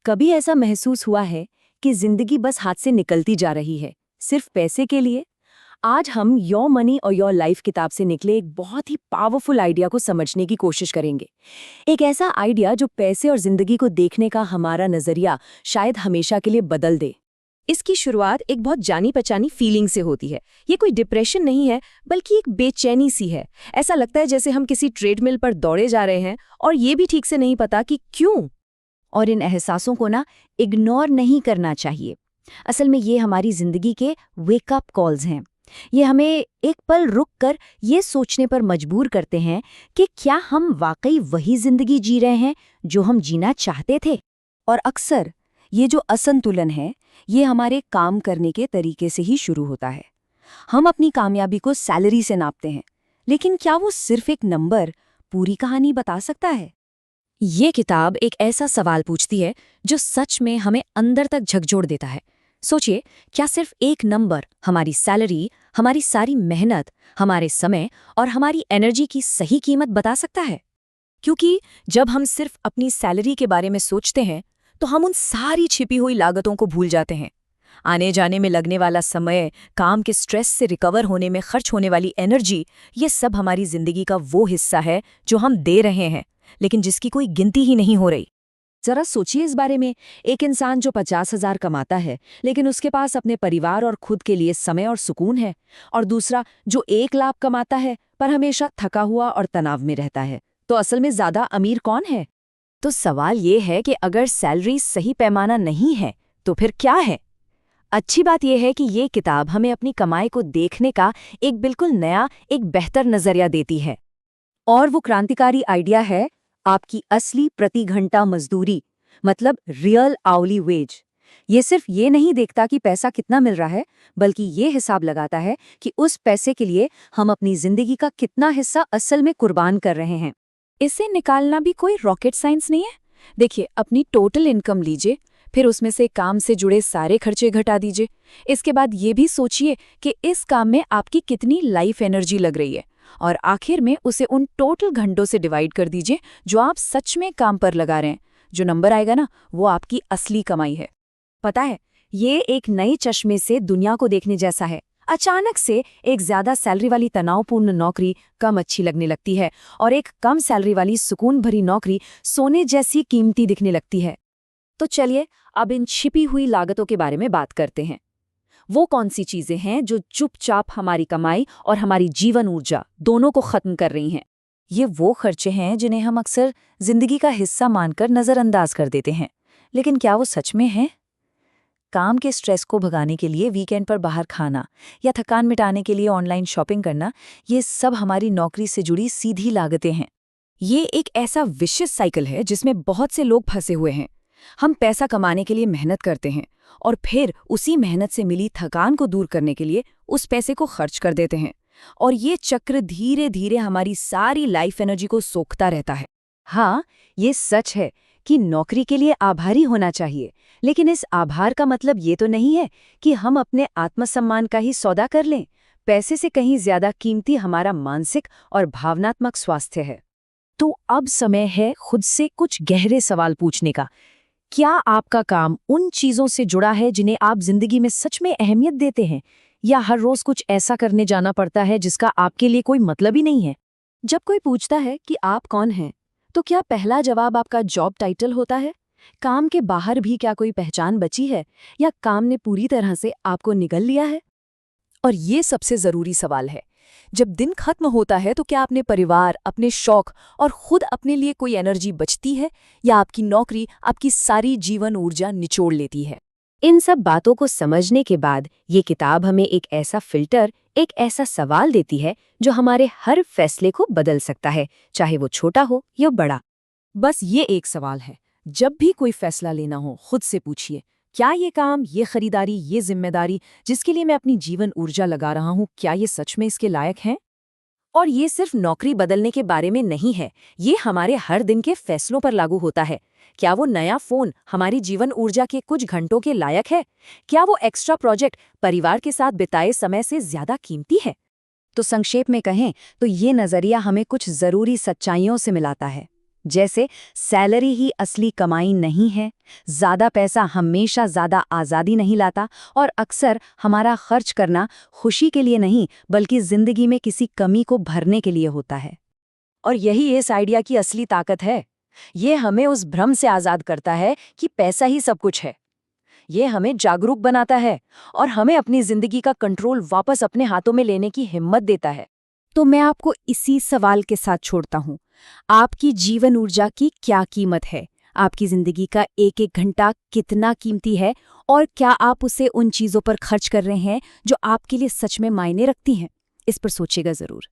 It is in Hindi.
कभी ऐसा महसूस हुआ है कि जिंदगी बस हाथ से निकलती जा रही है, सिर्फ पैसे के लिए? आज हम योर मनी और योर लाइफ किताब से निकले एक बहुत ही पावरफुल आइडिया को समझने की कोशिश करेंगे। एक ऐसा आइडिया जो पैसे और जिंदगी को देखने का हमारा नजरिया शायद हमेशा के लिए बदल दे। इसकी शुरुआत एक बहुत जानी पहचानी फीलिंग से होती है। ये कोई डिप्रेशन नहीं है, बल्कि एक बेचैनी सी है। ऐसा लगता है जैसे हम किसी ट्रेडमिल पर दौड़े जा रहे हैं और ये भी ठीक से नहीं पता कि क्यों। और इन एहसासों को इग्नोर नहीं करना चाहिए। असल में ये हमारी जिंदगी के वेकअप कॉल्स हैं। ये हमें एक पल रुक कर ये सोचने पर मजबूर करते हैं कि क्या हम वाकई वही जिंदगी जी रहे हैं जो हम जीना चाहते थे। और अक्सर ये जो असंतुलन है, ये हमारे काम करने के तरीके से ही शुरू होता है। हम अपनी कामयाबी को सैलरी से नापते हैं, लेकिन क्या वो सिर्फ एक नंबर पूरी कहानी बता सकता है? ये किताब एक ऐसा सवाल पूछती है जो सच में हमें अंदर तक झकझोर देता है। सोचिए, क्या सिर्फ एक नंबर हमारी सैलरी, हमारी सारी मेहनत, हमारे समय और हमारी एनर्जी की सही कीमत बता सकता है? क्योंकि जब हम सिर्फ अपनी सैलरी के बारे में सोचते हैं तो हम उन सारी छिपी हुई लागतों को भूल जाते हैं। आने जाने में लगने वाला समय, काम के स्ट्रेस से रिकवर होने में खर्च होने वाली एनर्जी, ये सब हमारी जिंदगी का वो हिस्सा है जो हम दे रहे हैं, लेकिन जिसकी कोई गिनती ही नहीं हो रही। जरा सोचिए इस बारे में। एक इंसान जो 50,000 कमाता है, लेकिन उसके पास अपने परिवार और खुद के लिए समय और सुकून है, और दूसरा जो 1 लाख कमाता है पर हमेशा थका हुआ और तनाव में रहता है, तो असल में ज्यादा अमीर कौन है? तो सवाल ये है कि अगर सैलरी सही पैमाना नहीं है तो फिर क्या है? अच्छी बात यह है कि ये किताब हमें अपनी कमाई को देखने का एक बिल्कुल नया, एक बेहतर नजरिया देती है। और वो क्रांतिकारी आइडिया है आपकी असली प्रति घंटा मजदूरी, मतलब रियल आवर्ली वेज। ये सिर्फ ये नहीं देखता कि पैसा कितना मिल रहा है, बल्कि ये हिसाब लगाता है कि उस पैसे के लिए हम अपनी जिंदगी का कितना हिस्सा असल में कुर्बान कर रहे हैं। इसे निकालना भी कोई रॉकेट साइंस नहीं है। देखिए, अपनी टोटल इनकम लीजिए, फिर उसमें से काम से जुड़े सारे खर्चे घटा दीजिए। इसके बाद ये भी सोचिए कि इस काम में आपकी कितनी लाइफ एनर्जी लग रही है, और आखिर में उसे उन टोटल घंटों से डिवाइड कर दीजिए जो आप सच में काम पर लगा रहे हैं। जो नंबर आएगा वो आपकी असली कमाई है। पता है, ये एक नए चश्मे से दुनिया को देखने जैसा है। अचानक से एक ज्यादा सैलरी वाली तनावपूर्ण नौकरी कम अच्छी लगने लगती है, और एक कम सैलरी वाली सुकून भरी नौकरी सोने जैसी कीमती दिखने लगती है। तो चलिए अब इन छिपी हुई लागतों के बारे में बात करते हैं। वो कौन सी चीजें हैं जो चुपचाप हमारी कमाई और हमारी जीवन ऊर्जा दोनों को खत्म कर रही हैं? ये वो खर्चे हैं जिन्हें हम अक्सर जिंदगी का हिस्सा मानकर नजरअंदाज कर देते हैं, लेकिन क्या वो सच में हैं? काम के स्ट्रेस को भगाने के लिए वीकेंड पर बाहर खाना, या थकान मिटाने के लिए ऑनलाइन शॉपिंग करना, ये सब हमारी नौकरी से जुड़ी सीधी लागतें हैं। ये एक ऐसा विशिष्ट साइकिल है जिसमें बहुत से लोग फंसे हुए हैं। हम पैसा कमाने के लिए मेहनत करते हैं, और फिर उसी मेहनत से मिली थकान को दूर करने के लिए उस पैसे को खर्च कर देते हैं, और ये चक्र धीरे धीरे हमारी सारी लाइफ एनर्जी को सोखता रहता है। हाँ, ये सच है कि नौकरी के लिए आभारी होना चाहिए, लेकिन इस आभार का मतलब ये तो नहीं है कि हम अपने आत्मसम्मान का ही सौदा कर लें। पैसे से कहीं ज्यादा कीमती हमारा मानसिक और भावनात्मक स्वास्थ्य है। तो अब समय है खुद से कुछ गहरे सवाल पूछने का। क्या आपका काम उन चीजों से जुड़ा है जिन्हें आप जिंदगी में सच में अहमियत देते हैं, या हर रोज कुछ ऐसा करने जाना पड़ता है जिसका आपके लिए कोई मतलब ही नहीं है? जब कोई पूछता है कि आप कौन हैं, तो क्या पहला जवाब आपका जॉब टाइटल होता है? काम के बाहर भी क्या कोई पहचान बची है, या काम ने पूरी तरह से आपको निगल लिया है? और ये सबसे जरूरी सवाल है, जब दिन खत्म होता है तो क्या अपने परिवार, अपने शौक और खुद अपने लिए कोई एनर्जी बचती है, या आपकी नौकरी आपकी सारी जीवन ऊर्जा निचोड़ लेती है? इन सब बातों को समझने के बाद ये किताब हमें एक ऐसा फिल्टर, एक ऐसा सवाल देती है जो हमारे हर फैसले को बदल सकता है, चाहे वो छोटा हो या बड़ा। बस ये एक सवाल है, जब भी कोई फैसला लेना हो खुद से पूछिए, क्या ये काम, ये खरीदारी, ये जिम्मेदारी जिसके लिए मैं अपनी जीवन ऊर्जा लगा रहा हूँ, क्या ये सच में इसके लायक हैं? और ये सिर्फ नौकरी बदलने के बारे में नहीं है, ये हमारे हर दिन के फैसलों पर लागू होता है। क्या वो नया फोन हमारी जीवन ऊर्जा के कुछ घंटों के लायक है? क्या वो एक्स्ट्रा प्रोजेक्ट परिवार के साथ बिताए समय से ज्यादा कीमती है? तो संक्षेप में कहें तो ये नजरिया हमें कुछ जरूरी सच्चाइयों से मिलाता है। जैसे सैलरी ही असली कमाई नहीं है, ज़्यादा पैसा हमेशा ज़्यादा आज़ादी नहीं लाता, और अक्सर हमारा खर्च करना खुशी के लिए नहीं बल्कि ज़िंदगी में किसी कमी को भरने के लिए होता है। और यही इस आइडिया की असली ताकत है। ये हमें उस भ्रम से आज़ाद करता है कि पैसा ही सब कुछ है। ये हमें जागरूक बनाता है और हमें अपनी ज़िंदगी का कंट्रोल वापस अपने हाथों में लेने की हिम्मत देता है। तो मैं आपको इसी सवाल के साथ छोड़ता हूँ। आपकी जीवन ऊर्जा की क्या कीमत है? आपकी जिंदगी का एक एक घंटा कितना कीमती है? और क्या आप उसे उन चीज़ों पर खर्च कर रहे हैं जो आपके लिए सच में मायने रखती हैं? इस पर सोचिएगा ज़रूर।